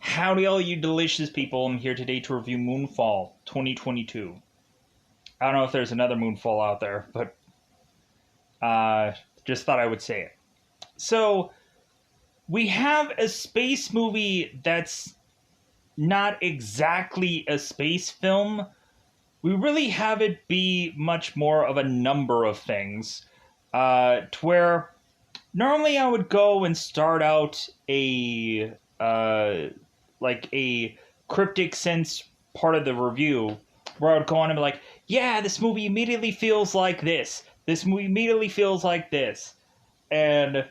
Howdy, all you delicious people. I'm here today to review Moonfall 2022. I don't know if there's another Moonfall out there, but just thought I would say it. So, we have a space movie that's not exactly a space film. We really have it be much more of a number of things. To where normally I would go and start out a cryptic sense part of the review where I would go on and be like, yeah, this movie immediately feels like this. This movie immediately feels like this. And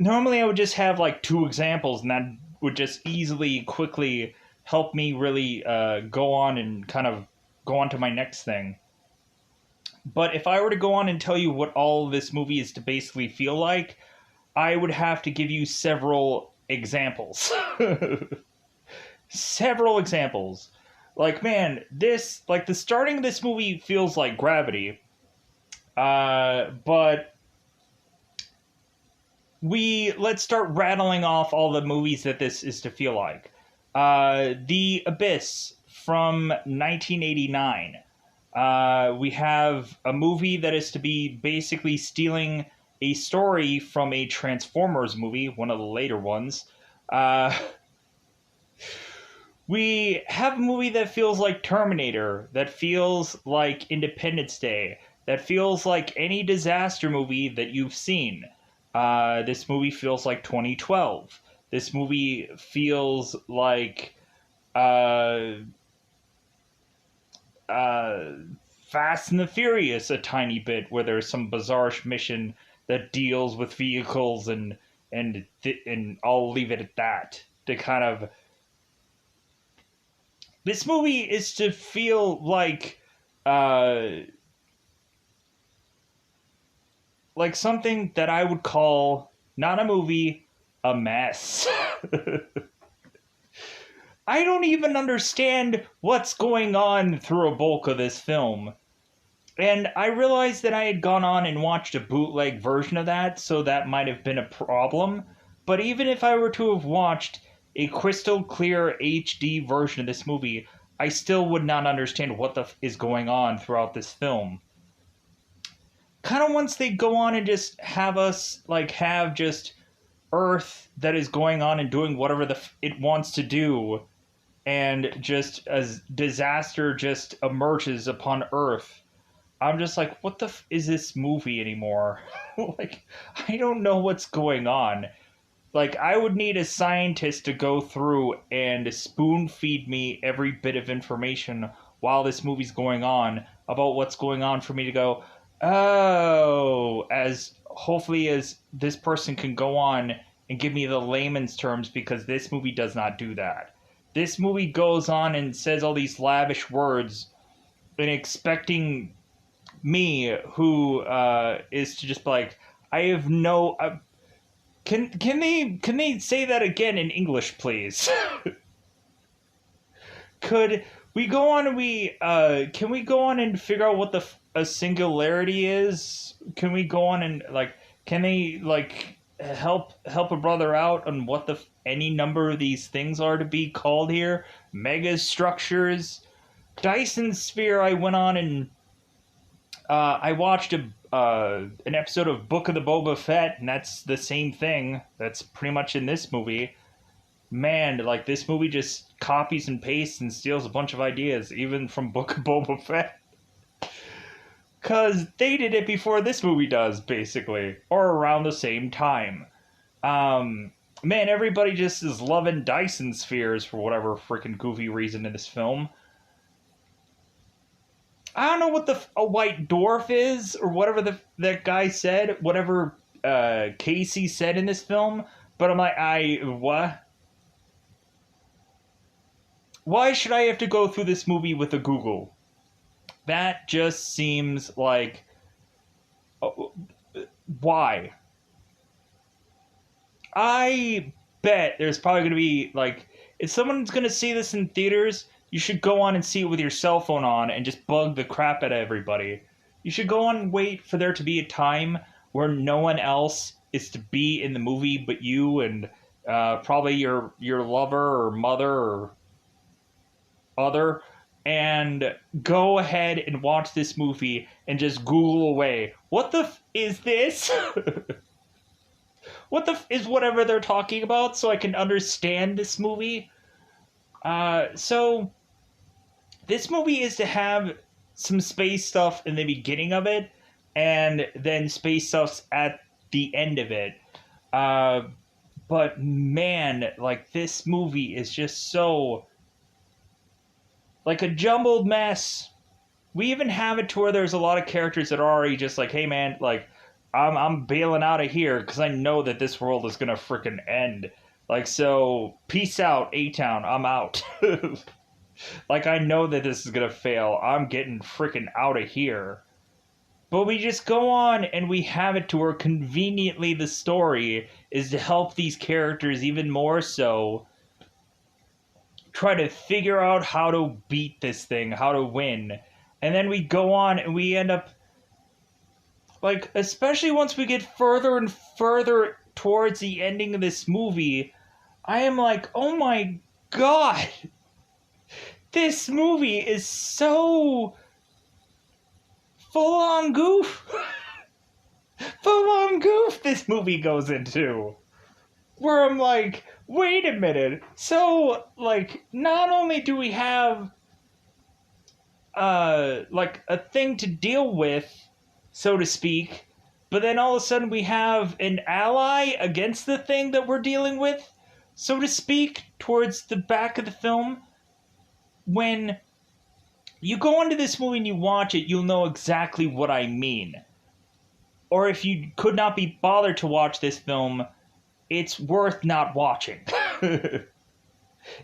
normally I would just have like two examples, and that would just easily, quickly help me really go on and kind of go on to my next thing. But if I were to go on and tell you what all this movie is to basically feel like, I would have to give you several examples. Several examples. Like, man, the starting of this movie feels like Gravity. But let's start rattling off all the movies that this is to feel like. The Abyss from 1989. We have a movie that is to be basically stealing a story from a Transformers movie, one of the later ones. We have a movie that feels like Terminator, that feels like Independence Day, that feels like any disaster movie that you've seen. This movie feels like 2012. This movie feels like Fast and the Furious a tiny bit, where there's some bizarre mission that deals with vehicles, and I'll leave it at that. To kind of, this movie is to feel like something that I would call not a movie, a mess. I don't even understand what's going on through a bulk of this film. And I realized that I had gone on and watched a bootleg version of that, so that might have been a problem. But even if I were to have watched a crystal clear HD version of this movie, I still would not understand what is going on throughout this film. Kind of once they go on and just have us, have just Earth that is going on and doing whatever it wants to do, and just as disaster just emerges upon Earth, I'm just like, what the is this movie anymore? I don't know what's going on. I would need a scientist to go through and spoon feed me every bit of information while this movie's going on about what's going on for me to go, oh, hopefully as this person can go on and give me the layman's terms, because this movie does not do that. This movie goes on and says all these lavish words and expecting me, who is to just be like, I have no... Can they say that again in English, please? Could we go on and can we go on and figure out what a singularity is? Can we go on and can they help a brother out on what any number of these things are to be called here? Mega structures, Dyson sphere. I went on and I watched an episode of Book of the Boba Fett, and that's the same thing. That's pretty much in this movie. Man, this movie just copies and pastes and steals a bunch of ideas, even from Book of Boba Fett. Because they did it before this movie does, basically. Or around the same time. Man, everybody just is loving Dyson spheres for whatever freaking goofy reason in this film. I don't know what a white dwarf is, or whatever that guy said, whatever Casey said in this film, but I'm like, what? Why should I have to go through this movie with a Google? That just seems like... why? I bet there's probably going to be, if someone's going to see this in theaters, you should go on and see it with your cell phone on and just bug the crap out of everybody. You should go on and wait for there to be a time where no one else is to be in the movie but you, and probably your lover or mother or other, and go ahead and watch this movie and just Google away. What the is this? What the is whatever they're talking about so I can understand this movie? So this movie is to have some space stuff in the beginning of it, and then space stuff at the end of it. Uh, but man, like this movie is just so like a jumbled mess. We even have it to where there's a lot of characters that are already just like, hey man, like I'm bailing out of here because I know that this world is gonna freaking end. Like so, peace out, A Town. I'm out. Like I know that this is gonna fail. I'm getting freaking out of here. But we just go on and we have it to where conveniently the story is to help these characters even more so try to figure out how to beat this thing, how to win. And then we go on and we end up, like, especially once we get further and further towards the ending of this movie, I am like, oh my god, this movie is so full on goof. Full on goof this movie goes into. Where I'm like, wait a minute. So, like, not only do we have like a thing to deal with, so to speak, but then all of a sudden we have an ally against the thing that we're dealing with, so to speak, towards the back of the film. When you go into this movie and you watch it, you'll know exactly what I mean. Or if you could not be bothered to watch this film, it's worth not watching.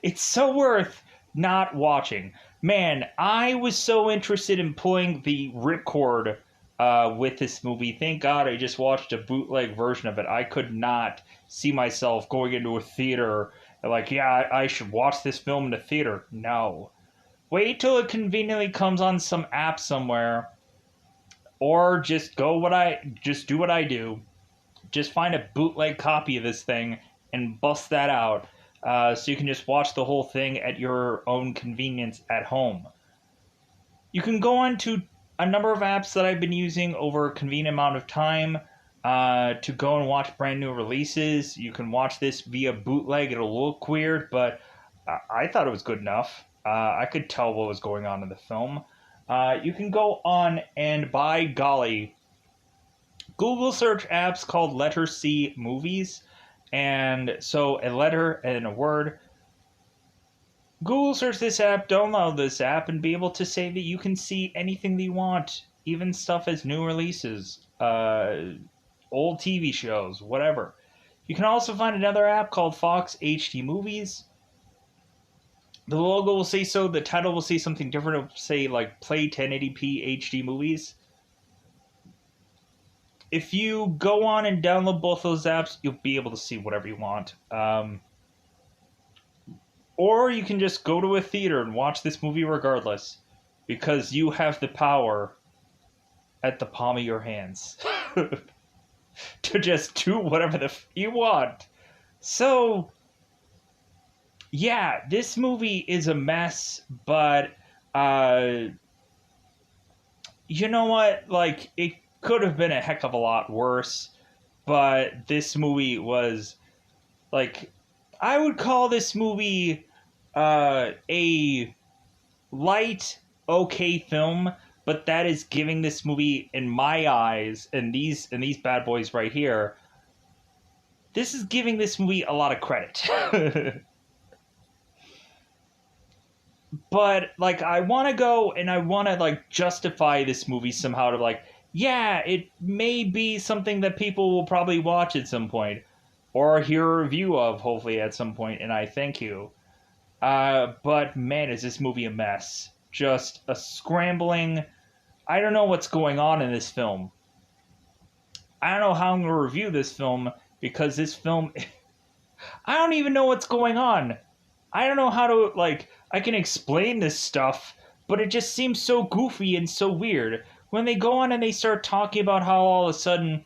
It's so worth not watching. Man, I was so interested in pulling the ripcord with this movie. Thank God I just watched a bootleg version of it. I could not see myself going into a theater and like, yeah, I should watch this film in a theater. No. Wait till it conveniently comes on some app somewhere, or just do what I do. Just find a bootleg copy of this thing and bust that out, so you can just watch the whole thing at your own convenience at home. You can go on to a number of apps that I've been using over a convenient amount of time to go and watch brand new releases. You can watch this via bootleg. It'll look weird, but I thought it was good enough. I could tell what was going on in the film. You can go on and, by golly, Google search apps called letter C movies. And so a letter and a word. Google search this app, download this app, and be able to say that you can see anything that you want. Even stuff as new releases, old TV shows, whatever. You can also find another app called Fox HD Movies. The logo will say so, the title will say something different. It'll say, like, Play 1080p HD Movies. If you go on and download both those apps, you'll be able to see whatever you want. Or you can just go to a theater and watch this movie regardless, because you have the power at the palm of your hands to just do whatever you want. So, yeah, this movie is a mess, but you know what? Like, it could have been a heck of a lot worse, but this movie was, like, I would call this movie a light, okay film, but that is giving this movie, in my eyes, and these bad boys right here, this is giving this movie a lot of credit. But, like, I want to go and I want to, like, justify this movie somehow to, like, yeah, it may be something that people will probably watch at some point, or hear a review of, hopefully, at some point, and I thank you. But, man, is this movie a mess. Just a scrambling... I don't know what's going on in this film. I don't know how I'm going to review this film, because this film... I don't even know what's going on. I don't know how to, like... I can explain this stuff, but it just seems so goofy and so weird. When they go on and they start talking about how all of a sudden,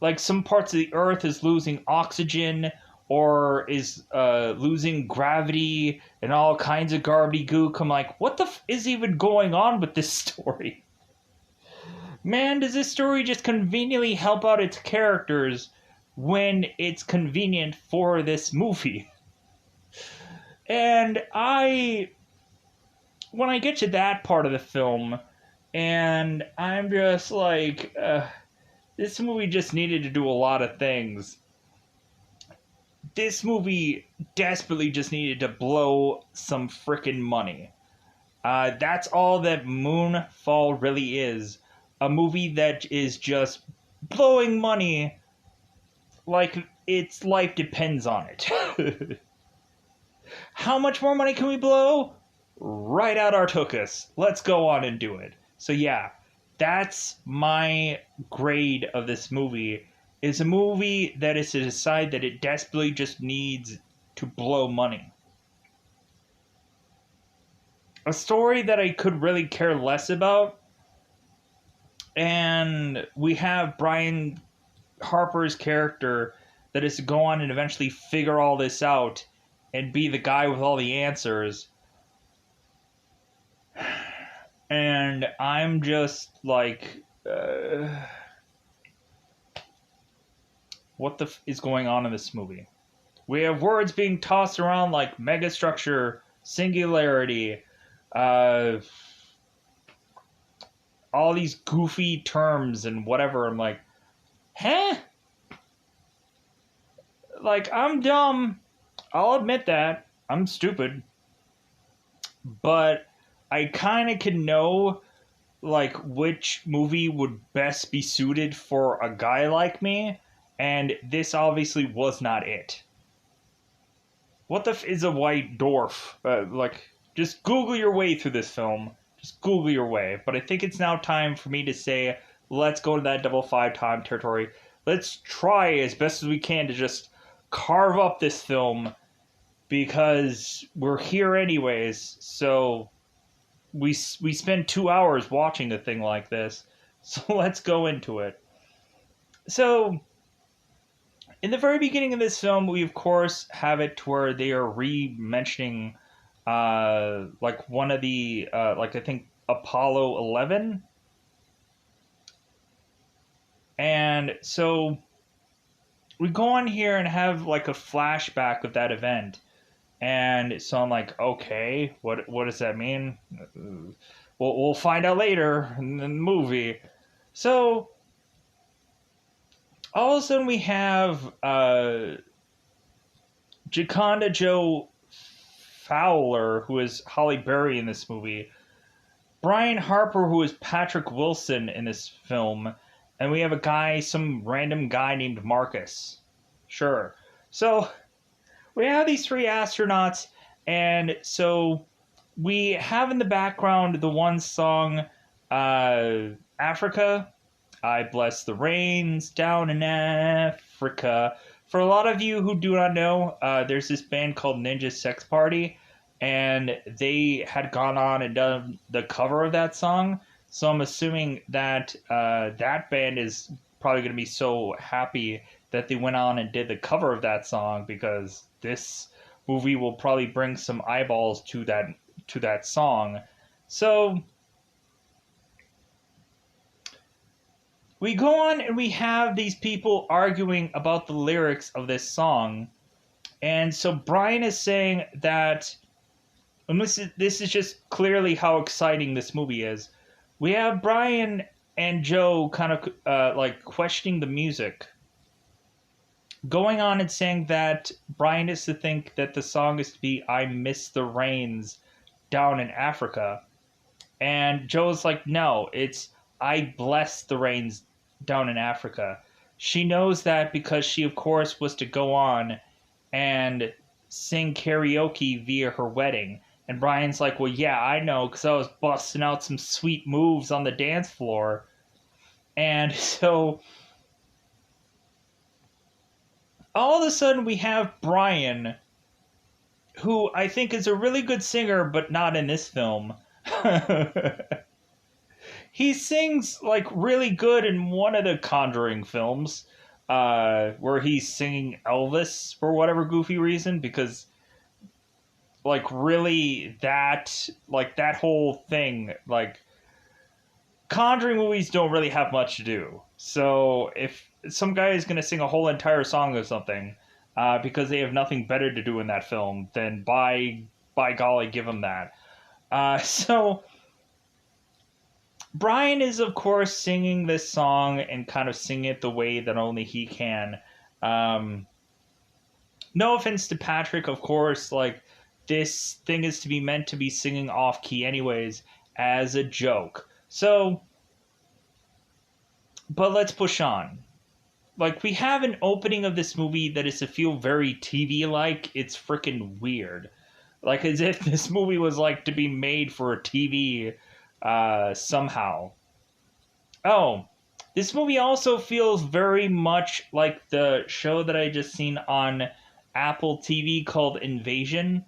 like, some parts of the earth is losing oxygen, or is losing gravity and all kinds of gobbledygook. I'm like, what the is even going on with this story? Man, does this story just conveniently help out its characters when it's convenient for this movie? And when I get to that part of the film, and I'm just like, this movie just needed to do a lot of things. This movie desperately just needed to blow some frickin' money. That's all that Moonfall really is. A movie that is just blowing money like its life depends on it. How much more money can we blow? Right out our tuchus. Let's go on and do it. So yeah, that's my grade of this movie. It's a movie that is to decide that it desperately just needs to blow money. A story that I could really care less about. And we have Brian Harper's character that is to go on and eventually figure all this out and be the guy with all the answers. And I'm just like, what the is going on in this movie? We have words being tossed around like megastructure, singularity, all these goofy terms and whatever. I'm like, huh? Like, I'm dumb. I'll admit that. I'm stupid. But I kind of can know, like, which movie would best be suited for a guy like me, and this obviously was not it. What the is a white dwarf? Just Google your way through this film. Just Google your way. But I think it's now time for me to say, let's go to that double 5 time territory. Let's try as best as we can to just carve up this film, because we're here anyways. So we spend 2 hours watching a thing like this. So let's go into it. So in the very beginning of this film, we of course have it to where they are re-mentioning like one of the like I think Apollo 11. And so we go on here and have like a flashback of that event. And so I'm like, okay, what does that mean? We'll find out later in the movie. So all of a sudden we have Jaconda Joe Fowler, who is Holly Berry in this movie, Brian Harper, who is Patrick Wilson in this film, and we have a guy, some random guy named Marcus. Sure. So we have these 3 astronauts, and so we have in the background the one song, Africa. I bless the rains down in Africa. For a lot of you who do not know, there's this band called Ninja Sex Party, and they had gone on and done the cover of that song. So I'm assuming that that band is probably going to be so happy that they went on and did the cover of that song, because this movie will probably bring some eyeballs to that song. So we go on and we have these people arguing about the lyrics of this song. And so Brian is saying that, and this is just clearly how exciting this movie is. We have Brian and Joe kind of like questioning the music, going on and saying that Brian is to think that the song is to be I Miss the Rains Down in Africa. And Joe's like, no, it's I Bless the Rains Down in Africa. She knows that because she, of course, was to go on and sing karaoke via her wedding. And Brian's like, well, yeah, I know, because I was busting out some sweet moves on the dance floor. And so all of a sudden we have Brian, who I think is a really good singer, but not in this film. He sings like really good in one of the Conjuring films. where he's singing Elvis for whatever goofy reason, because like really that whole thing, like Conjuring movies don't really have much to do. So if some guy is going to sing a whole entire song or something, because they have nothing better to do in that film, then by golly, give him that. So Brian is, of course, singing this song and kind of singing it the way that only he can. Um, no offense to Patrick, of course, like, this thing is to be meant to be singing off key, anyways, as a joke. So, but let's push on. Like, we have an opening of this movie that is to feel very TV like. It's freaking weird. Like, as if this movie was, like, to be made for a TV somehow. Oh, this movie also feels very much like the show that I just seen on Apple TV called Invasion.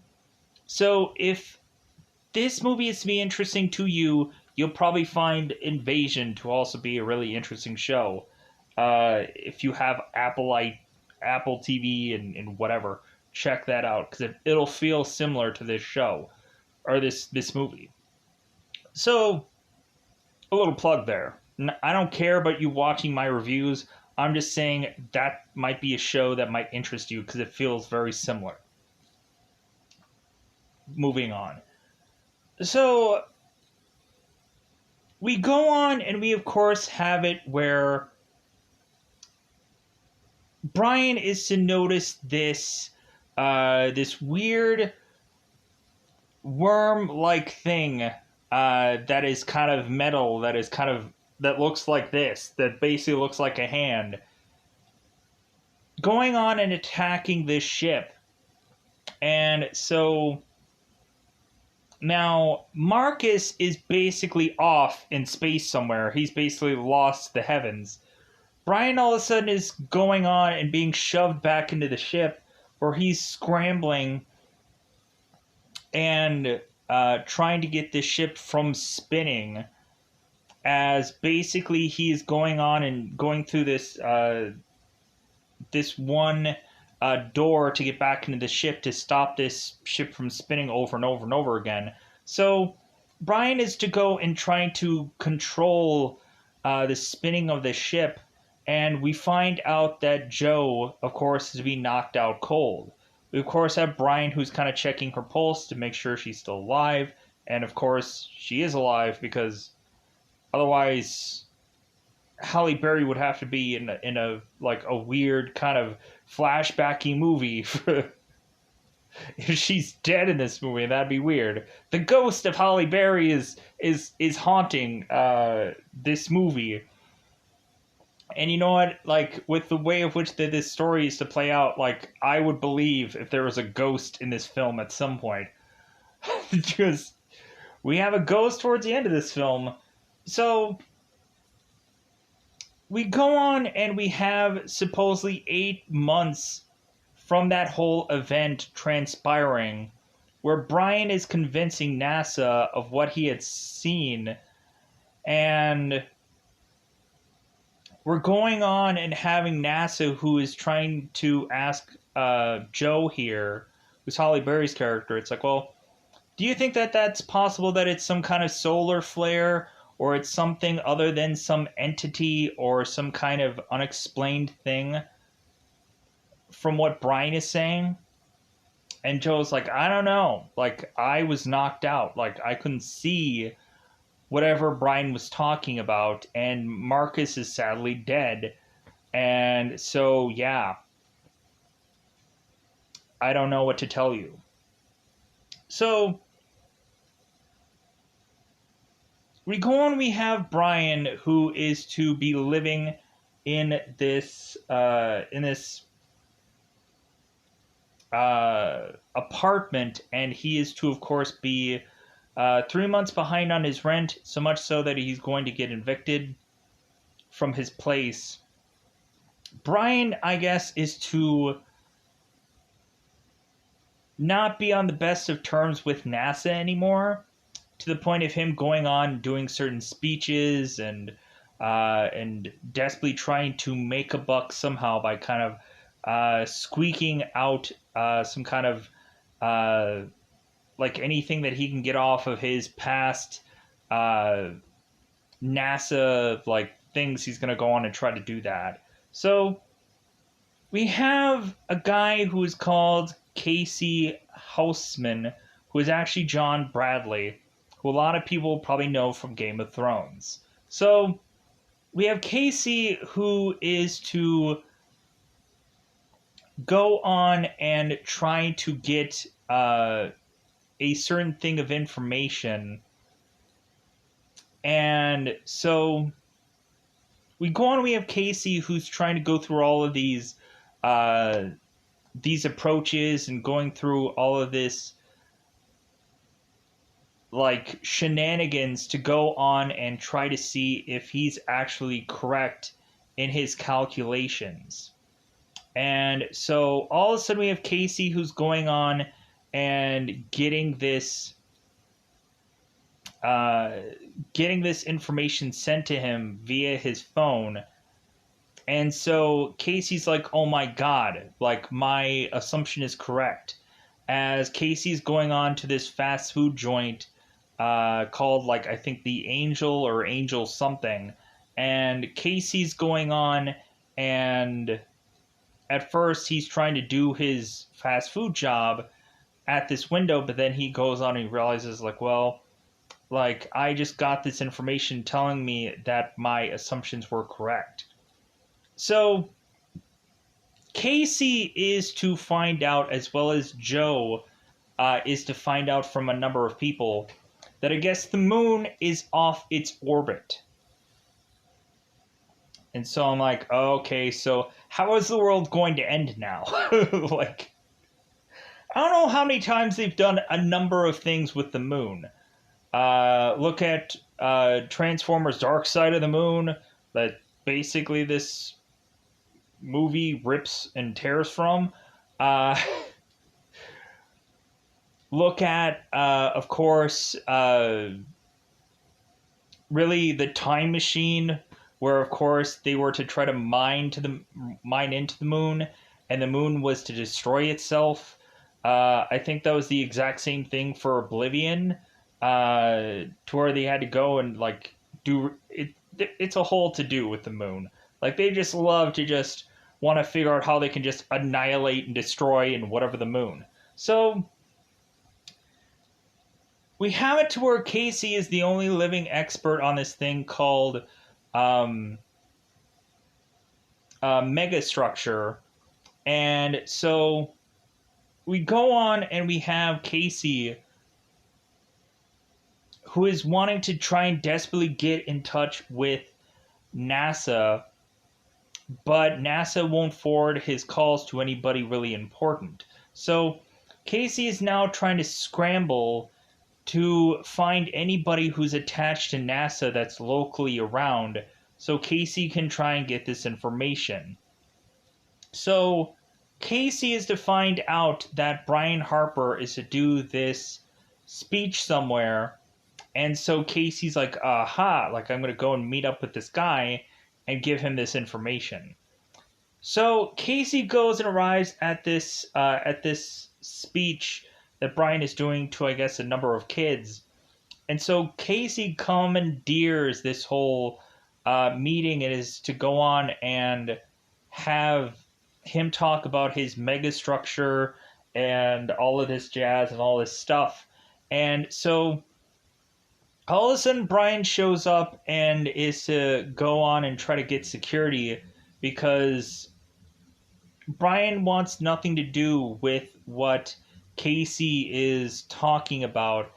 So if this movie is to be interesting to you, you'll probably find Invasion to also be a really interesting show. If you have Apple TV and whatever, check that out, because it'll feel similar to this show or this movie. So, a little plug there. I don't care about you watching my reviews. I'm just saying that might be a show that might interest you because it feels very similar. Moving on. So, we go on and we, of course, have it where Brian is to notice this weird worm-like thing that is kind of metal, that looks like this, that basically looks like a hand, going on and attacking this ship. And so now Marcus is basically off in space somewhere. He's basically lost the heavens. Brian all of a sudden is going on and being shoved back into the ship, where he's scrambling and trying to get the ship from spinning, as basically he's going on and going through this one door to get back into the ship to stop this ship from spinning over and over and over again. So Brian is to go and trying to control the spinning of the ship, and we find out that Joe, of course, is to be knocked out cold. We, of course, have Brian, who's kind of checking her pulse to make sure she's still alive. And, of course, she is alive, because otherwise Halle Berry would have to be in a like a weird kind of flashbacky movie if she's dead in this movie. That'd be weird. The ghost of Halle Berry is haunting this movie. And you know what? Like, with the way of which this story is to play out, like, I would believe if there was a ghost in this film at some point. Because we have a ghost towards the end of this film. So we go on and we have supposedly 8 months from that whole event transpiring, where Brian is convincing NASA of what he had seen. And we're going on and having NASA, who is trying to ask Joe here, who's Halle Berry's character. It's like, well, do you think that that's possible, that it's some kind of solar flare, or it's something other than some entity or some kind of unexplained thing from what Brian is saying? And Joe's like, I don't know. Like, I was knocked out. Like, I couldn't see whatever Brian was talking about, and Marcus is sadly dead. And so, yeah, I don't know what to tell you. So we go on, we have Brian, who is to be living in this apartment, and he is to, of course, be 3 months behind on his rent, so much so that he's going to get evicted from his place. Brian, I guess, is to not be on the best of terms with NASA anymore, to the point of him going on doing certain speeches and and desperately trying to make a buck somehow by kind of squeaking out some kind of uh, like anything that he can get off of his past uh, NASA like things. He's going to go on and try to do that. So we have a guy who is called Casey Houseman, who is actually John Bradley, who a lot of people probably know from Game of Thrones. So we have Casey, who is to go on and try to get a certain thing of information. And so we go on, we have Casey, who's trying to go through all of these approaches and going through all of this like shenanigans to go on and try to see if he's actually correct in his calculations. And so all of a sudden we have Casey who's going on and getting this information sent to him via his phone. And so Casey's like, oh my god, like my assumption is correct. As Casey's going on to this fast food joint called, like, I think the Angel or Angel something. And Casey's going on, and at first he's trying to do his fast food job at this window, but then he goes on and he realizes, like, well, like, I just got this information telling me that my assumptions were correct. So Casey is to find out, as well as Joe is to find out from a number of people, that I guess the moon is off its orbit. And so I'm like, okay, so how is the world going to end now? Like, I don't know how many times they've done a number of things with the moon. Look at Transformers Dark Side of the Moon, that basically this movie rips and tears from. Look at, of course, really the Time Machine, where, of course, they were to try to mine into the moon, and the moon was to destroy itself. I think that was the exact same thing for Oblivion, to where they had to go and, like, do it. It's a whole to do with the moon. Like, they just love to just want to figure out how they can just annihilate and destroy and whatever the moon. So we have it to where Casey is the only living expert on this thing called megastructure. And so we go on and we have Casey, who is wanting to try and desperately get in touch with NASA, but NASA won't forward his calls to anybody really important. So Casey is now trying to scramble to find anybody who's attached to NASA that's locally around, so Casey can try and get this information. So Casey is to find out that Brian Harper is to do this speech somewhere, and so Casey's like, aha, like, I'm going to go and meet up with this guy and give him this information. So Casey goes and arrives at this speech that Brian is doing to, I guess, a number of kids. And so Casey commandeers this whole meeting. It is to go on and have him talk about his megastructure and all of this jazz and all this stuff. And so all of a sudden Brian shows up and is to go on and try to get security, because Brian wants nothing to do with what Casey is talking about.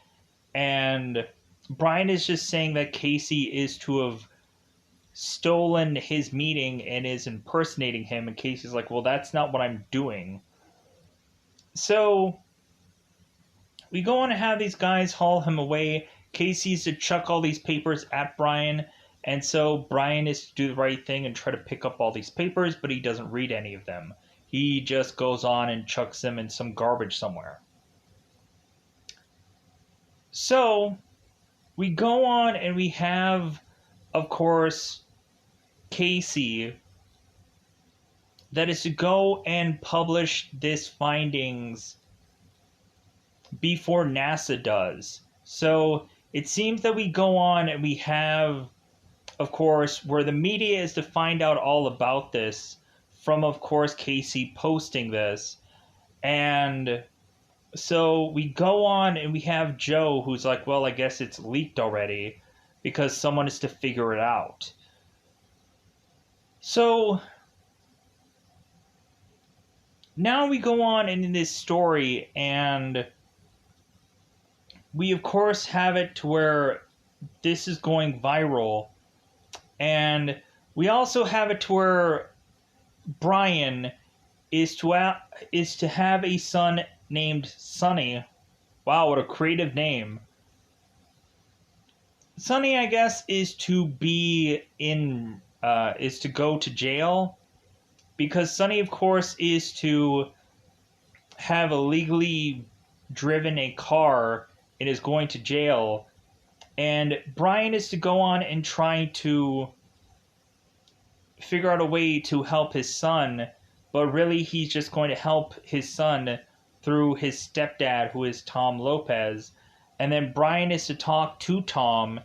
And Brian is just saying that Casey is to have stolen his meeting and is impersonating him. And Casey's like, well, that's not what I'm doing. So we go on to have these guys haul him away. Casey's to chuck all these papers at Brian. And so Brian is to do the right thing and try to pick up all these papers, but he doesn't read any of them. He just goes on and chucks them in some garbage somewhere. So we go on and we have, of course, Casey that is to go and publish this findings before NASA does. So it seems that we go on and we have, of course, where the media is to find out all about this from, of course, Casey posting this. And so we go on and we have Joe who's like, well, I guess it's leaked already because someone is to figure it out. So now we go on in this story, and we of course have it to where this is going viral, and we also have it to where Brian is to have a son named Sonny. Wow, what a creative name. Sonny, I guess, is to go to jail, because Sonny, of course, is to have illegally driven a car and is going to jail. And Brian is to go on and try to figure out a way to help his son, but really he's just going to help his son through his stepdad, who is Tom Lopez. And then Brian is to talk to Tom,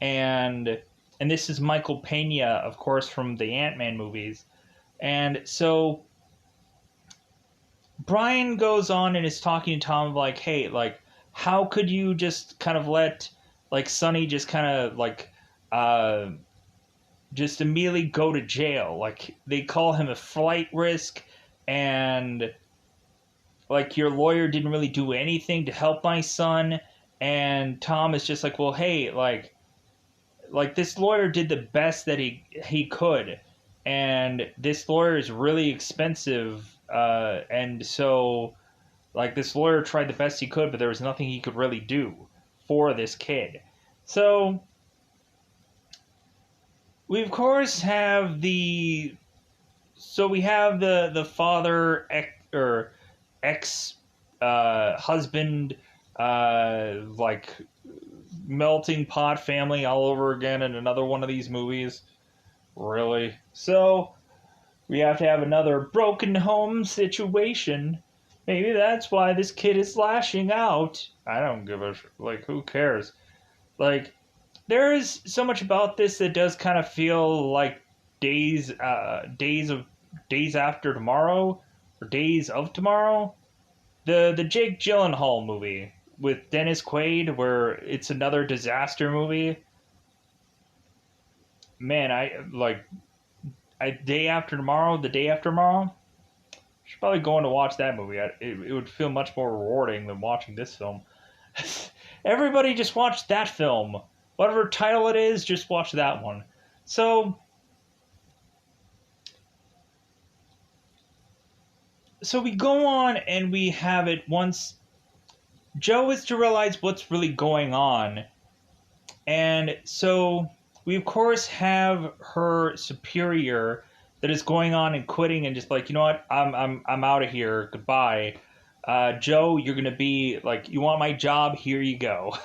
and this is Michael Pena, of course, from the Ant-Man movies. And so Brian goes on and is talking to Tom like, hey, like, how could you just kind of let, like, Sonny just kind of, like, just immediately go to jail? Like, they call him a flight risk, and, like, your lawyer didn't really do anything to help my son. And Tom is just like, well, hey, like this lawyer did the best that he could, and this lawyer is really expensive, and so, like, this lawyer tried the best he could, but there was nothing he could really do for this kid. So we of course have the father ex husband, like, melting pot family all over again in another one of these movies. Really? So we have to have another broken home situation. Maybe that's why this kid is lashing out. I don't give a like, who cares? Like, there is so much about this that does kind of feel like days after tomorrow, or Days of Tomorrow. The Jake Gyllenhaal movie with Dennis Quaid, where it's another disaster movie. Man, the day after tomorrow, should probably go in to watch that movie. It would feel much more rewarding than watching this film. Everybody just watch that film. Whatever title it is, just watch that one. So we go on and we have it once Joe is to realize what's really going on. And so we of course have her superior that is going on and quitting and just like, you know what, I'm out of here. Goodbye. Joe, you're gonna be like, you want my job? Here you go.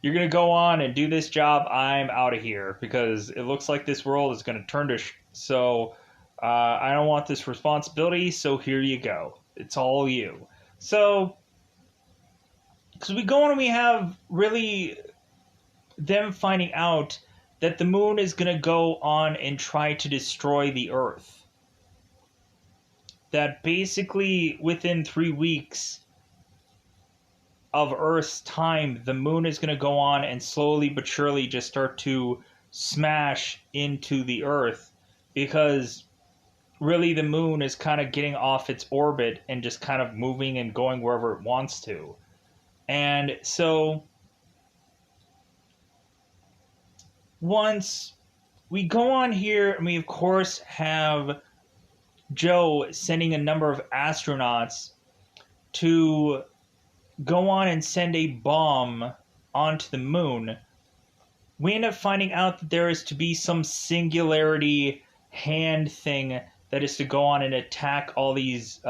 You're gonna go on and do this job. I'm out of here because it looks like this world is gonna turn to so I don't want this responsibility, so here you go. It's all you. So, because we go on and we have really them finding out that the moon is going to go on and try to destroy the Earth. That basically within 3 weeks of Earth's time, the moon is going to go on and slowly but surely just start to smash into the Earth, because really the moon is kind of getting off its orbit and just kind of moving and going wherever it wants to. And so once we go on here, and we of course have Joe sending a number of astronauts to go on and send a bomb onto the moon, we end up finding out that there is to be some singularity hand thing that is to go on and attack all these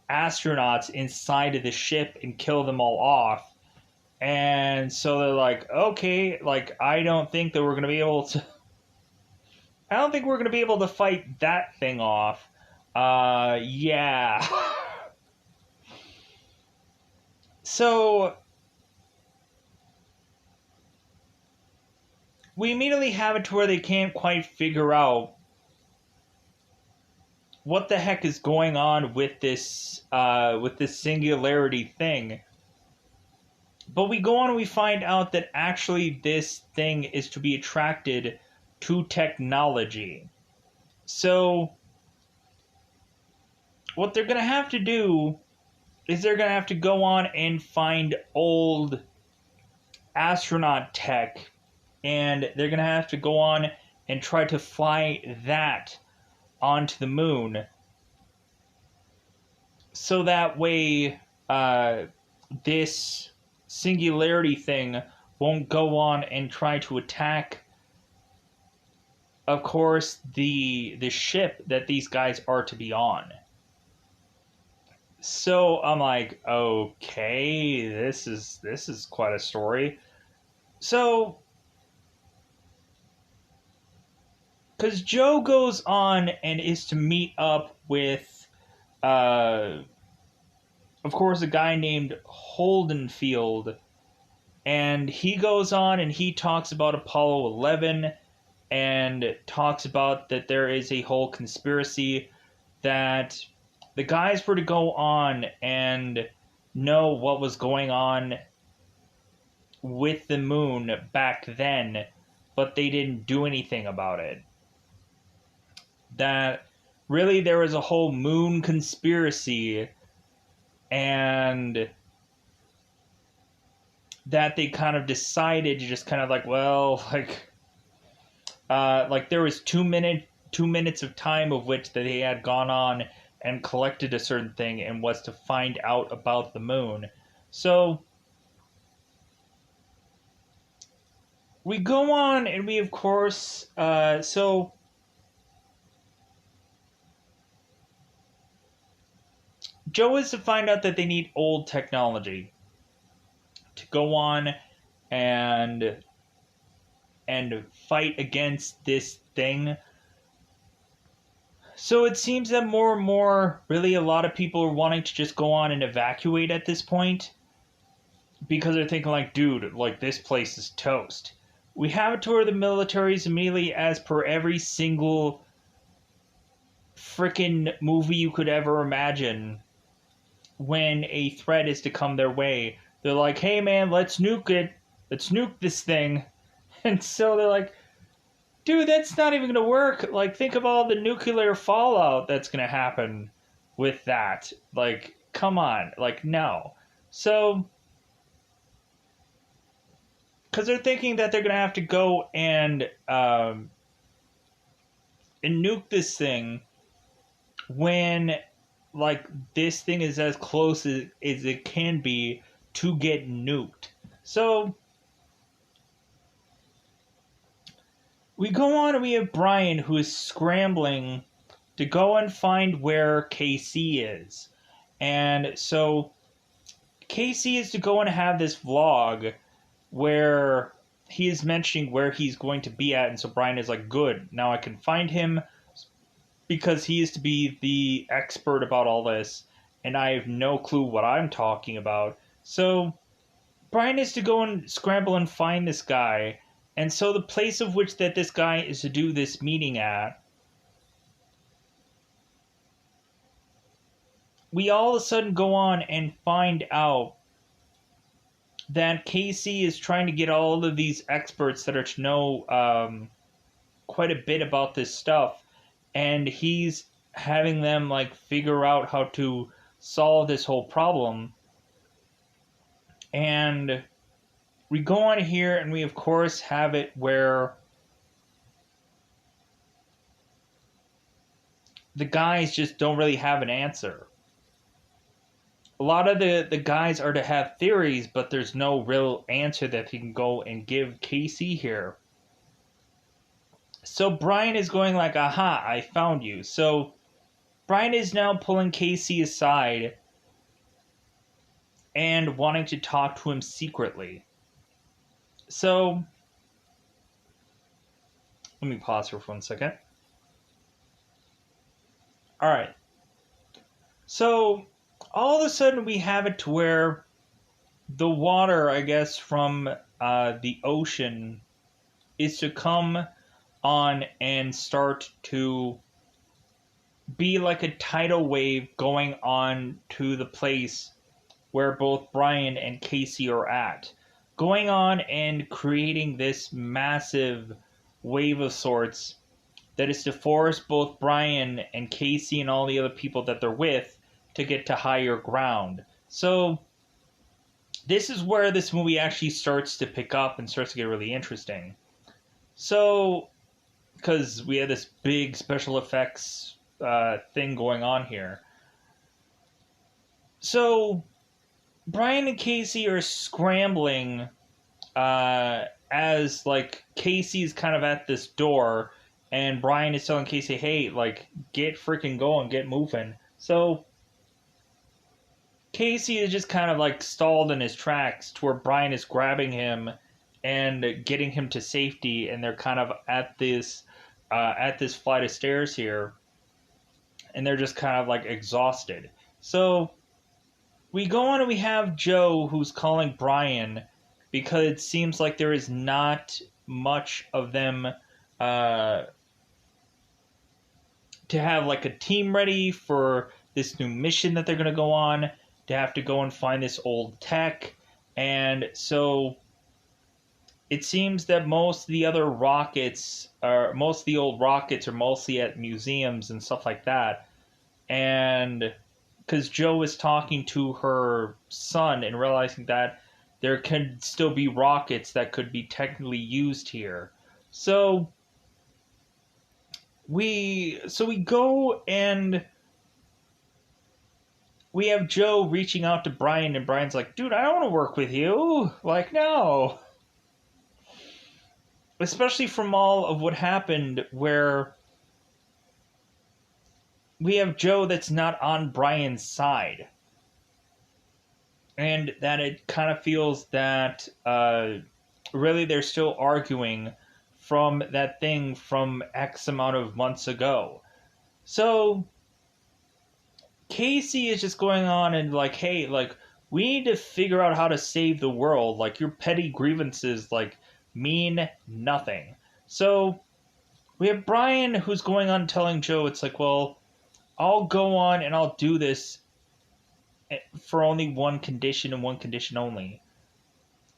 astronauts inside of the ship and kill them all off. And so they're like, okay, like, I don't think that we're going to be able to I don't think we're going to be able to fight that thing off. Yeah. So, we immediately have it to where they can't quite figure out what the heck is going on with this singularity thing. But we go on and we find out that actually this thing is to be attracted to technology. So, what they're going to have to do is they're going to have to go on and find old astronaut tech, and they're going to have to go on and try to fly that onto the moon. So that way, this singularity thing won't go on and try to attack, of course, the ship that these guys are to be on. So I'm like, okay, this is quite a story. So, because Joe goes on and is to meet up with, of course, a guy named Holdenfield, and he goes on and he talks about Apollo 11 and talks about that there is a whole conspiracy that the guys were to go on and know what was going on with the moon back then, but they didn't do anything about it. That really there was a whole moon conspiracy, and that they kind of decided to just kind of like, well, like there was 2 minutes of time of which that they had gone on and collected a certain thing and was to find out about the moon. So we go on and we of course so Joe is to find out that they need old technology to go on and fight against this thing. So it seems that more and more, really, a lot of people are wanting to just go on and evacuate at this point because they're thinking like, dude, like this place is toast. We have it to where the military's immediately, as per every single frickin' movie you could ever imagine, when a threat is to come their way, they're like, hey man, let's nuke it. Let's nuke this thing. And so they're like, dude, that's not even going to work. Like, think of all the nuclear fallout that's going to happen with that. Like, come on. Like, no. So, because they're thinking that they're going to have to go and nuke this thing when, like, this thing is as close as it can be to get nuked. So, we go on and we have Brian, who is scrambling to go and find where KC is. And so KC is to go and have this vlog where he is mentioning where he's going to be at. And so Brian is like, good, now I can find him, because he is to be the expert about all this. And I have no clue what I'm talking about. So Brian is to go and scramble and find this guy. And so the place of which that this guy is to do this meeting at, we all of a sudden go on and find out that Casey is trying to get all of these experts that are to know quite a bit about this stuff, and he's having them like figure out how to solve this whole problem. And we go on here and we of course have it where the guys just don't really have an answer. A lot of the guys are to have theories, but there's no real answer that he can go and give Casey here. So Brian is going like, aha, I found you. So Brian is now pulling Casey aside and wanting to talk to him secretly. So let me pause here for 1 second. All right. So all of a sudden we have it to where the water, I guess, from the ocean is to come on and start to be like a tidal wave going on to the place where both Brian and Casey are at, going on and creating this massive wave of sorts that is to force both Brian and Casey and all the other people that they're with to get to higher ground. So this is where this movie actually starts to pick up and starts to get really interesting. So, because we had this big special effects thing going on here. So, Brian and Casey are scrambling as, like, Casey's kind of at this door, and Brian is telling Casey, hey, like, get freaking going, get moving. So, Casey is just kind of, like, stalled in his tracks to where Brian is grabbing him and getting him to safety, and they're kind of at this flight of stairs here, and they're just kind of like exhausted. So we go on and we have Joe who's calling Brian because it seems like there is not much of them to have like a team ready for this new mission that they're going to go on, to have to go and find this old tech. And so it seems that most of the other rockets, or most of the old rockets, are mostly at museums and stuff like that. And because Joe is talking to her son and realizing that there can still be rockets that could be technically used here. So we go and we have Joe reaching out to Brian, and Brian's like, dude, I don't want to work with you. Like, no. Especially from all of what happened where we have Joe that's not on Brian's side. And that it kind of feels that really they're still arguing from that thing from X amount of months ago. So Casey is just going on and like, hey, like, we need to figure out how to save the world. Like, your petty grievances, like, mean nothing. So we have Brian who's going on telling Joe, it's like, well, I'll go on and I'll do this for only one condition and one condition only,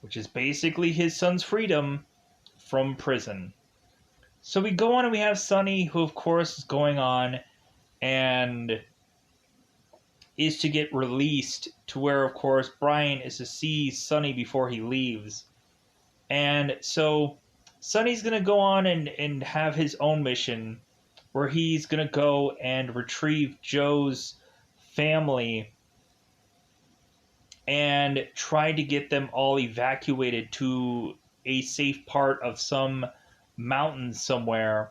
which is basically his son's freedom from prison. So we go on and we have Sonny, who of course is going on and is to get released, to where of course Brian is to see Sonny before he leaves. And so Sonny's going to go on and have his own mission where he's going to go and retrieve Joe's family and try to get them all evacuated to a safe part of some mountain somewhere,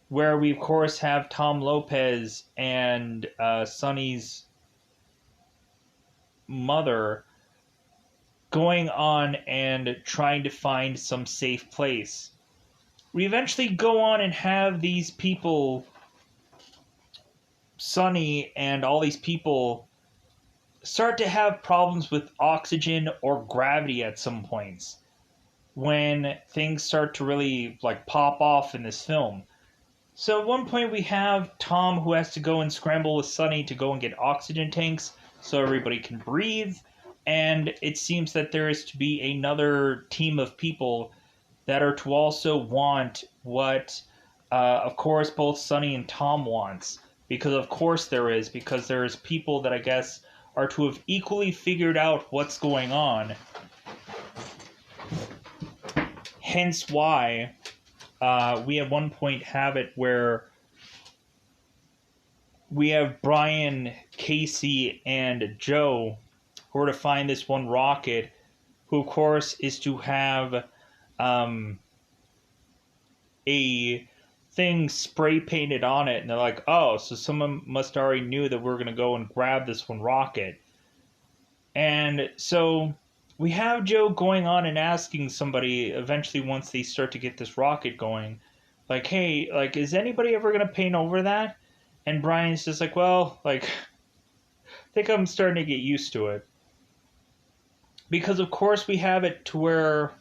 where we of course have Tom Lopez and Sonny's mother going on and trying to find some safe place. We eventually go on and have these people, Sonny and all these people, start to have problems with oxygen or gravity at some points when things start to really like pop off in this film. So at one point we have Tom who has to go and scramble with Sonny to go and get oxygen tanks so everybody can breathe. And it seems that there is to be another team of people that are to also want what, of course, both Sonny and Tom wants. Because of course there is, because there's people that I guess are to have equally figured out what's going on. Hence why we at one point have it where we have Brian, Casey, and Joe who are to find this one rocket, who of course is to have a thing spray painted on it, and they're like, oh, so someone must already knew that we're going to go and grab this one rocket. And so we have Joe going on and asking somebody eventually, once they start to get this rocket going, like, hey, like, is anybody ever going to paint over that? And Brian's just like, well, like, I think I'm starting to get used to it. Because, of course, we have it to where,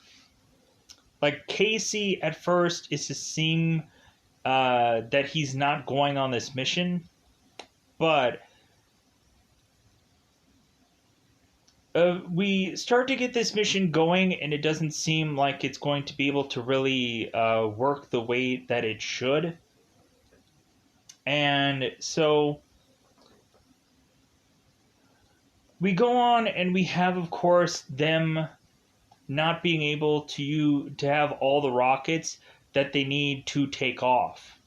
like, Casey at first is to seem that he's not going on this mission, but we start to get this mission going, and it doesn't seem like it's going to be able to really work the way that it should. And so we go on, and we have, of course, them not being able to have all the rockets that they need to take off.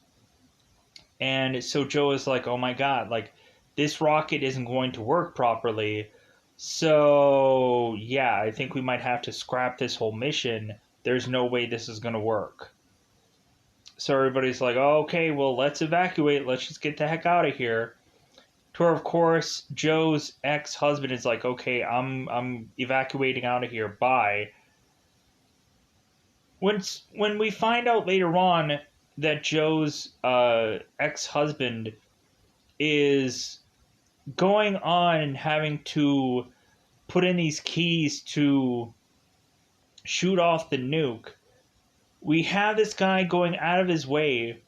And so Joe is like, "Oh my god, like this rocket isn't going to work properly." So, yeah, I think we might have to scrap this whole mission. There's no way this is going to work. So everybody's like, oh, okay, well, let's evacuate. Let's just get the heck out of here. To where, of course, Joe's ex-husband is like, okay, I'm evacuating out of here. Bye. When we find out later on that Joe's ex-husband is going on and having to put in these keys to shoot off the nuke, we have this guy going out of his way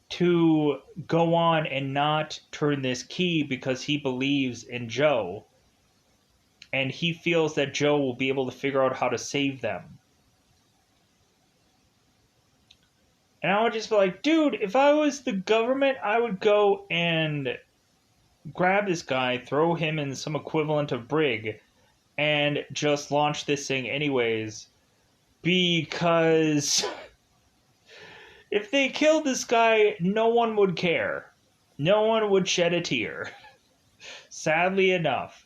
to go on and not turn this key because he believes in Joe. And he feels that Joe will be able to figure out how to save them. And I would just be like, dude, if I was the government, I would go and grab this guy, throw him in some equivalent of brig, and just launch this thing anyways. Because if they killed this guy, no one would care. No one would shed a tear. Sadly enough.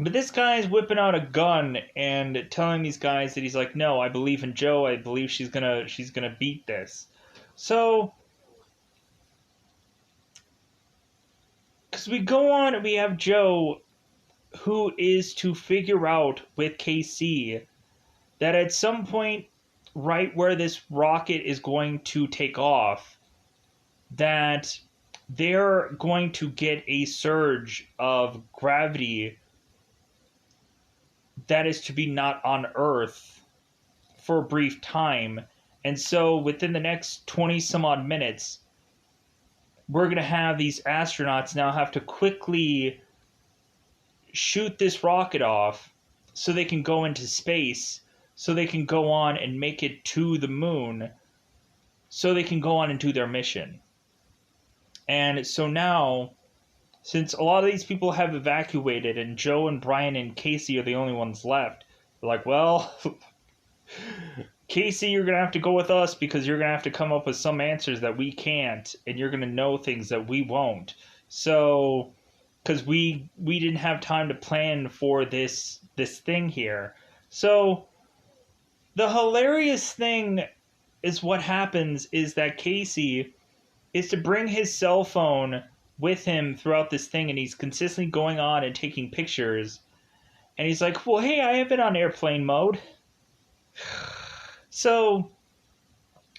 But this guy's whipping out a gun and telling these guys that he's like, no, I believe in Joe. I believe she's gonna beat this. So, because we go on and we have Joe, who is to figure out with KC that at some point, right where this rocket is going to take off, that they're going to get a surge of gravity that is to be not on Earth for a brief time. And so within the next 20 some odd minutes, we're going to have these astronauts now have to quickly shoot this rocket off so they can go into space, so they can go on and make it to the moon, so they can go on and do their mission. And so now, since a lot of these people have evacuated and Joe and Brian and Casey are the only ones left, they're like, well, Casey, you're going to have to go with us because you're going to have to come up with some answers that we can't, and you're going to know things that we won't. So, because we didn't have time to plan for this thing here. So, the hilarious thing is what happens is that Casey is to bring his cell phone with him throughout this thing, and he's consistently going on and taking pictures. And he's like, well, hey, I have it on airplane mode. So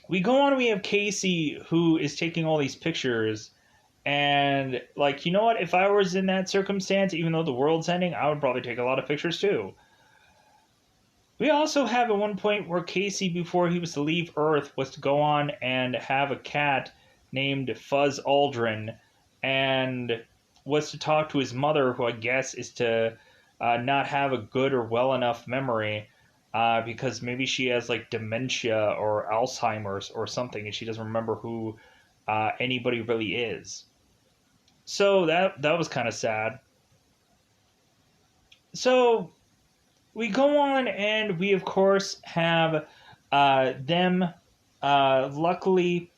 we go on and we have Casey who is taking all these pictures. And, like, you know what? If I was in that circumstance, even though the world's ending, I would probably take a lot of pictures too. We also have at one point where Casey, before he was to leave Earth, was to go on and have a cat named Fuzz Aldrin, and was to talk to his mother, who I guess is to not have a good or well enough memory, because maybe she has like dementia or Alzheimer's or something, and she doesn't remember who anybody really is. So that was kind of sad. So we go on, and we of course have them luckily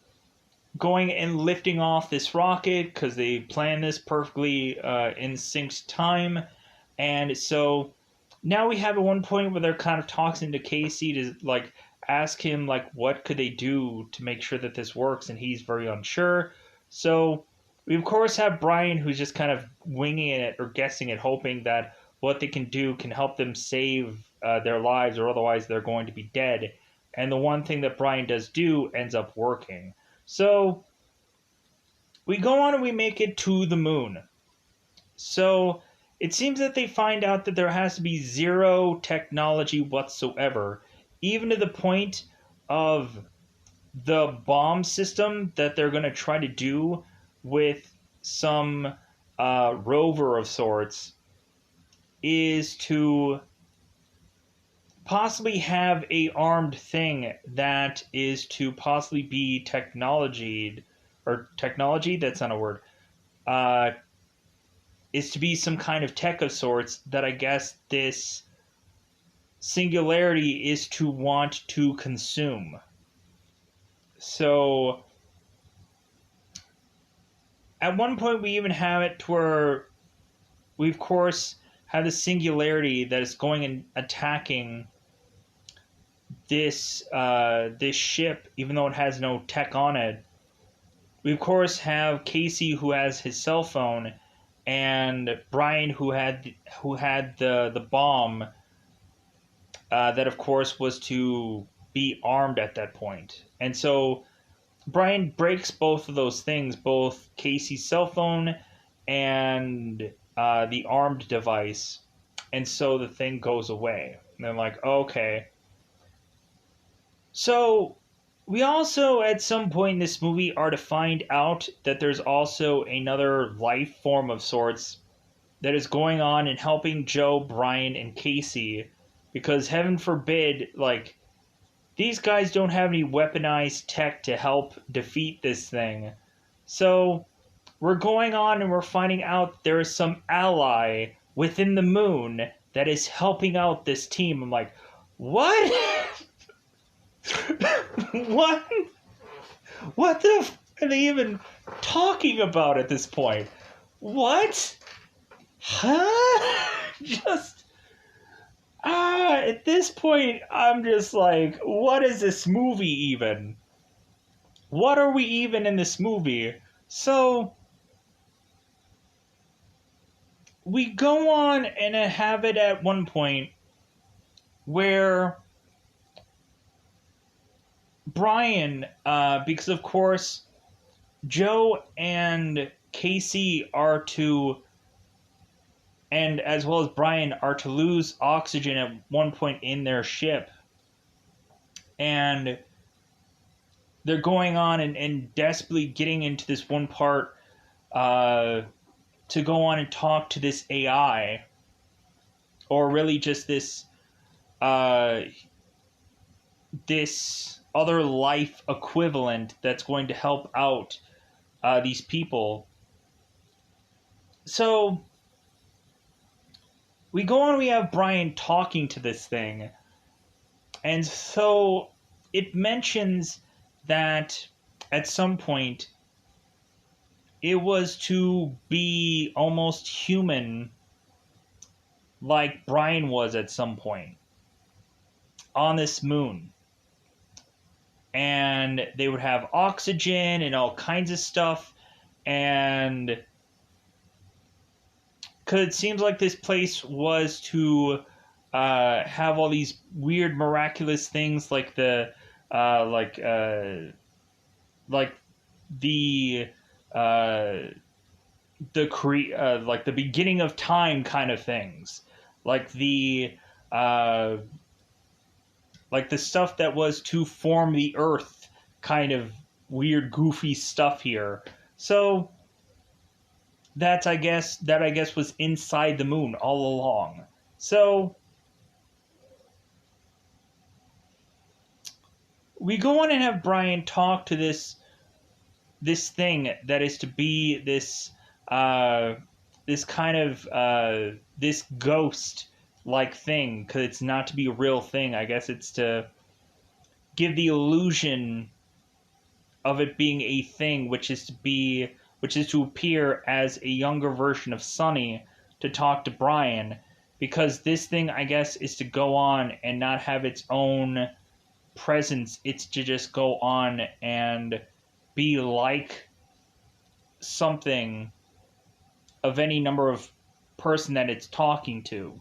going and lifting off this rocket because they planned this perfectly in synced time. And so now we have at one point where they're kind of talking to Casey to like ask him like what could they do to make sure that this works, and he's very unsure. So we of course have Brian, who's just kind of winging it or guessing it, hoping that what they can do can help them save their lives, or otherwise they're going to be dead. And the one thing that Brian does do ends up working. So we go on and we make it to the moon. So it seems that they find out that there has to be zero technology whatsoever, even to the point of the bomb system that they're going to try to do with some rover of sorts is to possibly have a armed thing that is to possibly be technology, or technology, that's not a word, uh, is to be some kind of tech of sorts that I guess this singularity is to want to consume. So at one point we even have it to where we of course have the singularity that is going and attacking this ship, even though it has no tech on it. We of course have Casey, who has his cell phone, and Brian, who had the bomb, that of course was to be armed at that point. And so Brian breaks both of those things, both Casey's cell phone and the armed device, and so the thing goes away. And they're like, okay. So we also, at some point in this movie, are to find out that there's also another life form of sorts that is going on and helping Joe, Brian, and Casey, because heaven forbid, like, these guys don't have any weaponized tech to help defeat this thing. So we're going on and we're finding out there is some ally within the moon that is helping out this team. I'm like, what? What? What the f are they even talking about at this point? What? Huh? Just at this point, I'm just like, what is this movie even? What are we even in this movie? So we go on and have it at one point where Brian, because of course Joe and Casey are to, and as well as Brian, are to lose oxygen at one point in their ship. And they're going on and desperately getting into this one part to go on and talk to this AI. Or really just this this other life equivalent that's going to help out these people. So we go on, we have Brian talking to this thing. And so it mentions that at some point it was to be almost human, like Brian was at some point on this moon. And they would have oxygen and all kinds of stuff. And because it seems like this place was to have all these weird, miraculous things, like the like the like the beginning of time kind of things, like the stuff that was to form the earth, kind of weird, goofy stuff here. So that I guess was inside the moon all along. So we go on and have Brian talk to this thing that is to be this this kind of this ghost like thing, because it's not to be a real thing. I guess it's to give the illusion of it being a thing, which is to appear as a younger version of Sonny to talk to Brian, because this thing, I guess, is to go on and not have its own presence. It's to just go on and be like something of any number of person that it's talking to.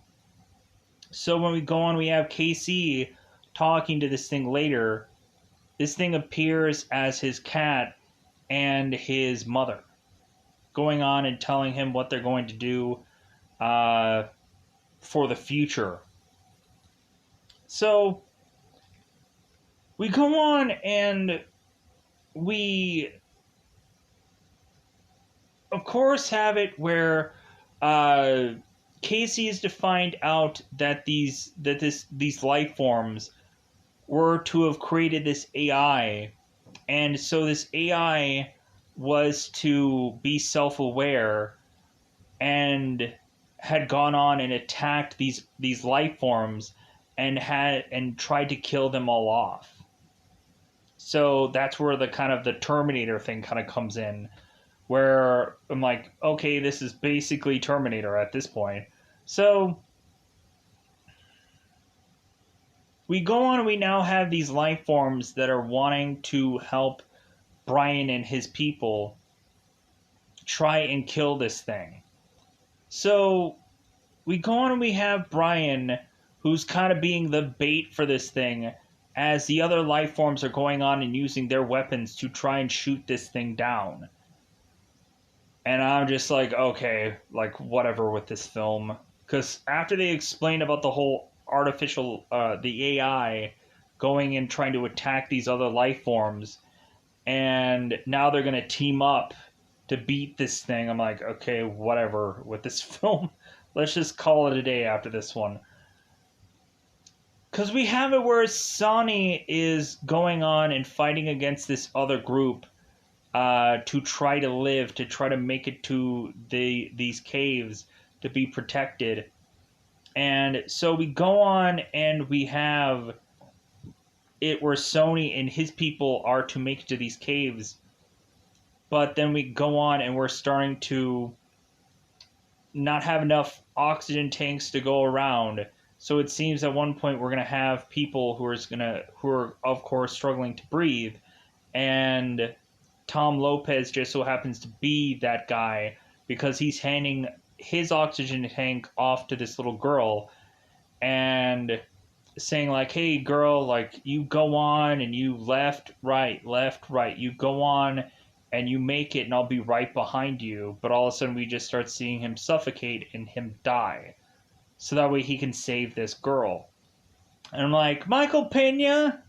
So when we go on, we have KC talking to this thing later. this thing appears as his cat and his mother, going on and telling him what they're going to do for the future. So we go on and we, of course, have it where Casey is to find out that these life forms were to have created this AI, and so this AI was to be self-aware and had gone on and attacked these life forms and tried to kill them all off. So that's where the kind of the Terminator thing kind of comes in, where I'm like, okay, this is basically Terminator at this point. So we go on and we now have these life forms that are wanting to help Brian and his people try and kill this thing. So we go on and we have Brian, who's kind of being the bait for this thing, as the other life forms are going on and using their weapons to try and shoot this thing down. And I'm just like, okay, like, whatever with this film. Because after they explain about the whole artificial, the AI going and trying to attack these other life forms, and now they're going to team up to beat this thing, I'm like, okay, whatever with this film. Let's just call it a day after this one. Because we have it where Sonny is going on and fighting against this other group to try to live, to try to make it to these caves to be protected. And so we go on and we have it where Sony and his people are to make it to these caves. But then we go on and we're starting to not have enough oxygen tanks to go around. So it seems at one point we're going to have people who are of course struggling to breathe, and Tom Lopez just so happens to be that guy because he's handing his oxygen tank off to this little girl and saying like, hey girl, like, you go on and you left, right, you go on and you make it and I'll be right behind you. But all of a sudden we just start seeing him suffocate and him die, so that way he can save this girl. And I'm like, Michael Pena,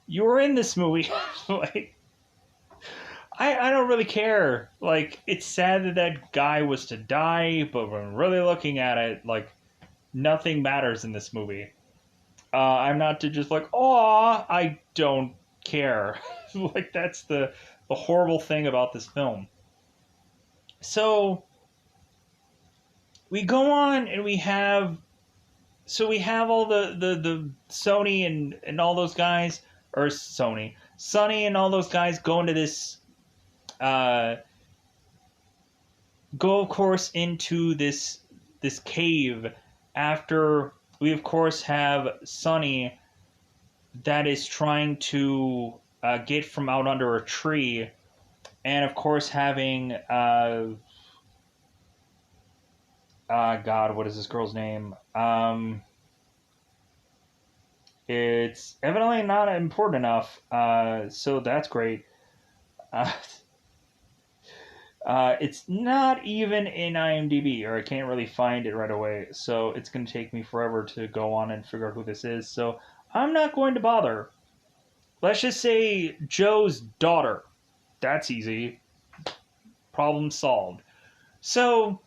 you were in this movie. Like, I don't really care. Like, it's sad that that guy was to die, but when really looking at it, like, nothing matters in this movie. I'm not to just like, aw, I don't care. Like, that's the horrible thing about this film. So we go on and we have all the Sony and all those guys, or Sonny and all those guys go into this go of course into this cave, after we of course have Sonny that is trying to get from out under a tree, and of course having God, what is this girl's name? It's evidently not important enough, so that's great. It's not even in IMDb, or I can't really find it right away, so it's going to take me forever to go on and figure out who this is, so I'm not going to bother. Let's just say Joe's daughter. That's easy. Problem solved. So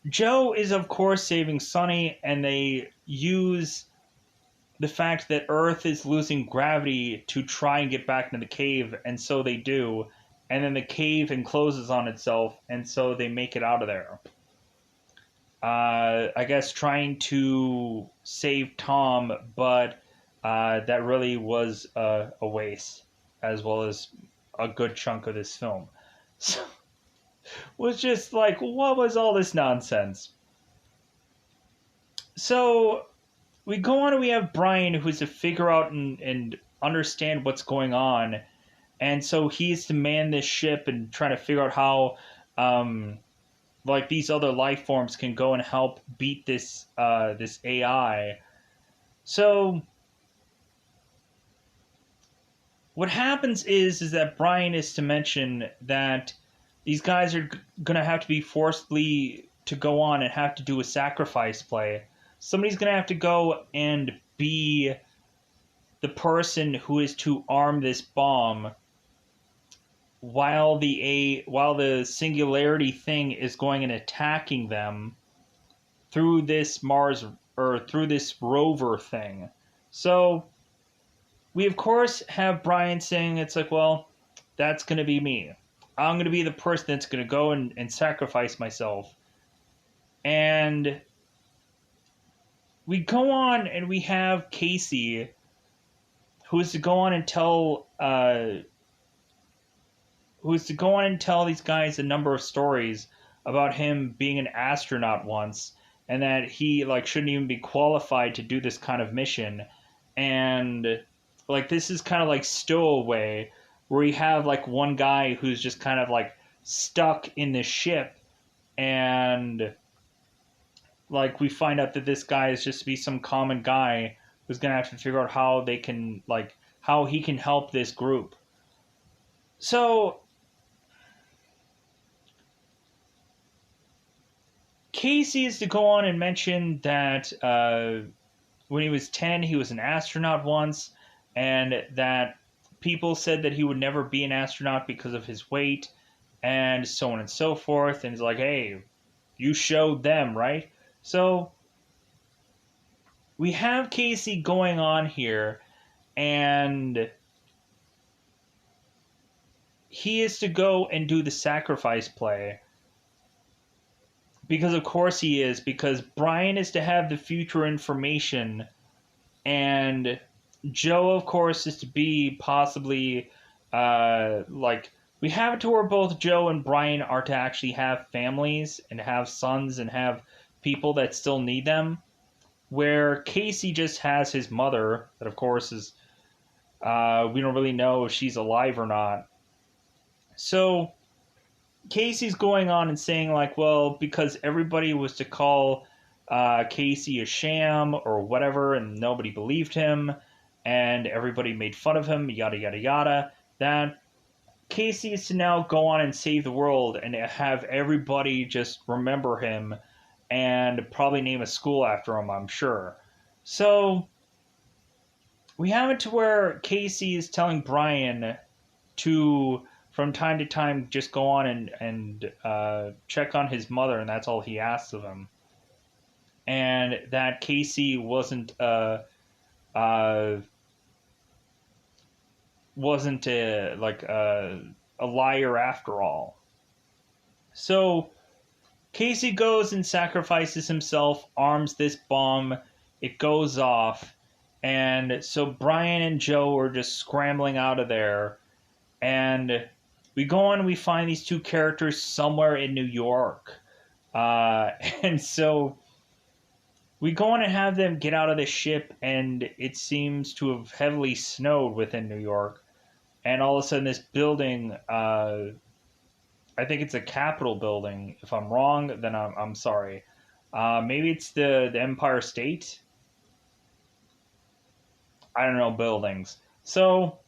Joe is, of course, saving Sonny, and they use the fact that Earth is losing gravity to try and get back into the cave, and so they do. And then the cave encloses on itself, and so they make it out of there. I guess trying to save Tom, but that really was a waste, as well as a good chunk of this film. So was just like, what was all this nonsense? So we go on and we have Brian, who's to figure out and understand what's going on. And so he's to man this ship and try to figure out how like these other life forms can go and help beat this this AI. So what happens is that Brian is to mention that these guys are going to have to be forcibly to go on and have to do a sacrifice play. Somebody's going to have to go and be the person who is to arm this bomb while the singularity thing is going and attacking them through this Mars or through this rover thing. So we of course have Brian saying it's like, well, that's going to be me. I'm going to be the person that's going to go and sacrifice myself. And we go on and we have Casey, who is to go on and tell these guys a number of stories about him being an astronaut once, and that he like shouldn't even be qualified to do this kind of mission. And like this is kind of like Stowaway, where you have like one guy who's just kind of like stuck in the ship, and like we find out that this guy is just to be some common guy who's gonna have to figure out how they can like how he can help this group. So Casey is to go on and mention that when he was 10, he was an astronaut once, and that people said that he would never be an astronaut because of his weight, and so on and so forth. And he's like, hey, you showed them, right? So we have Casey going on here, and he is to go and do the sacrifice play. Because of course he is, because Brian is to have the future information, and Joe, of course, is to be possibly, like, we have it to where both Joe and Brian are to actually have families, and have sons, and have people that still need them, where Casey just has his mother, that of course is, we don't really know if she's alive or not. So Casey's going on and saying like, well, because everybody was to call Casey a sham or whatever, and nobody believed him, and everybody made fun of him, yada yada yada, that Casey is to now go on and save the world and have everybody just remember him and probably name a school after him, I'm sure. So we have it to where Casey is telling Brian to, from time to time, just go on and check on his mother, and that's all he asks of him. And that Casey wasn't a liar after all. So Casey goes and sacrifices himself, arms this bomb, it goes off, and so Brian and Joe are just scrambling out of there, and we go on and we find these two characters somewhere in New York. And so we go on and have them get out of the ship, and it seems to have heavily snowed within New York. And all of a sudden this building, I think it's a Capitol building. If I'm wrong, then I'm sorry. Maybe it's the Empire State? I don't know, buildings. So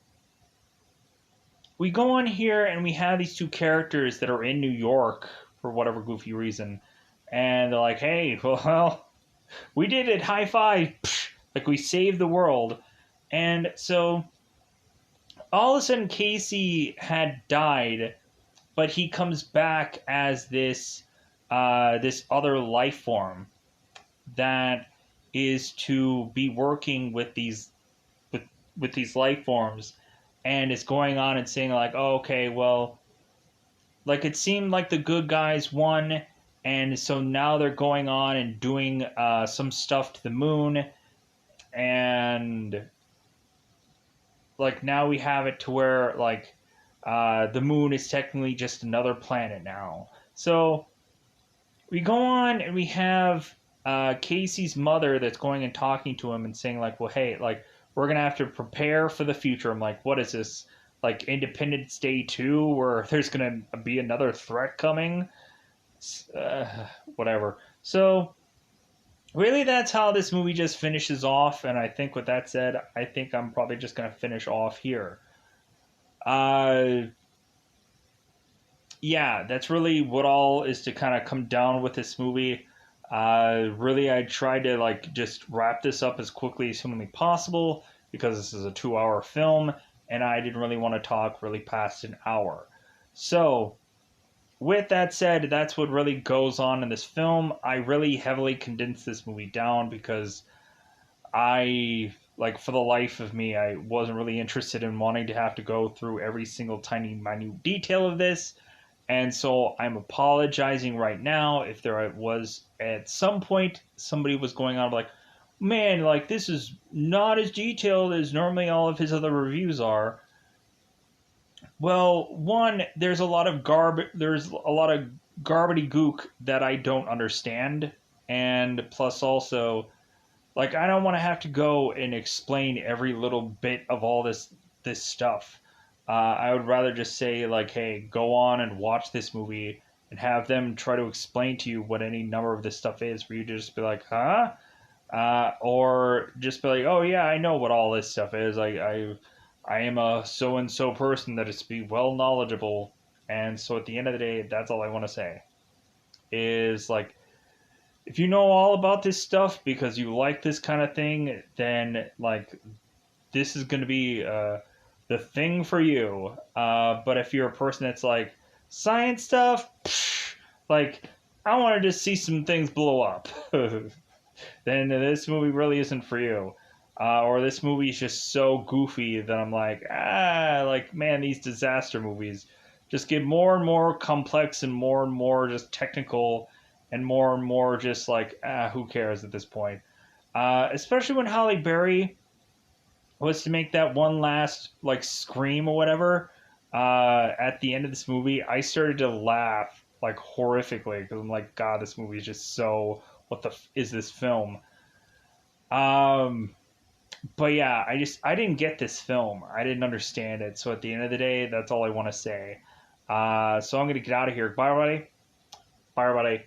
we go on here and we have these two characters that are in New York for whatever goofy reason. And they're like, hey, well, we did it, high five. Psh, like we saved the world. And so all of a sudden Casey had died, but he comes back as this other life form that is to be working with these life forms, and is going on and saying like, oh, okay, well, like it seemed like the good guys won, and so now they're going on and doing some stuff to the moon, and like now we have it to where like the moon is technically just another planet now. So we go on and we have Casey's mother that's going and talking to him and saying like, well, hey, like we're gonna have to prepare for the future. I'm like, what is this? Like Independence Day 2, where there's gonna be another threat coming? Whatever. So really, that's how this movie just finishes off. And I think with that said, I think I'm probably just gonna finish off here. Uh, yeah, that's really what all is to kind of come down with this movie. Really, I tried to like just wrap this up as quickly as humanly possible because this is a 2 hour film, and I didn't really want to talk really past an hour. So, with that said, that's what really goes on in this film. I really heavily condensed this movie down because I like for the life of me, I wasn't really interested in wanting to have to go through every single tiny minute detail of this. And so I'm apologizing right now if there was at some point somebody was going on like, man, like this is not as detailed as normally all of his other reviews are. Well, one, there's a lot of garbity gook that I don't understand, and plus also like I don't want to have to go and explain every little bit of all this stuff. I would rather just say like, hey, go on and watch this movie and have them try to explain to you what any number of this stuff is for you to just be like, huh? Or just be like, oh yeah, I know what all this stuff is. I am a so and so person that is to be well knowledgeable. And so at the end of the day, that's all I want to say is like if you know all about this stuff because you like this kind of thing, then like this is going to be the thing for you. But if you're a person that's like science stuff, psh, like I want to just see some things blow up, then this movie really isn't for you. Or this movie is just so goofy that I'm like man, these disaster movies just get more and more complex and more just technical and more just like, who cares at this point? Especially when Halle Berry was to make that one last like scream or whatever at the end of this movie, I started to laugh like horrifically because I'm like, God, this movie is just so. What the is this film? Um, but yeah, I didn't get this film. I didn't understand it. So at the end of the day, that's all I want to say. So I'm gonna get out of here. Bye, everybody. Bye, everybody.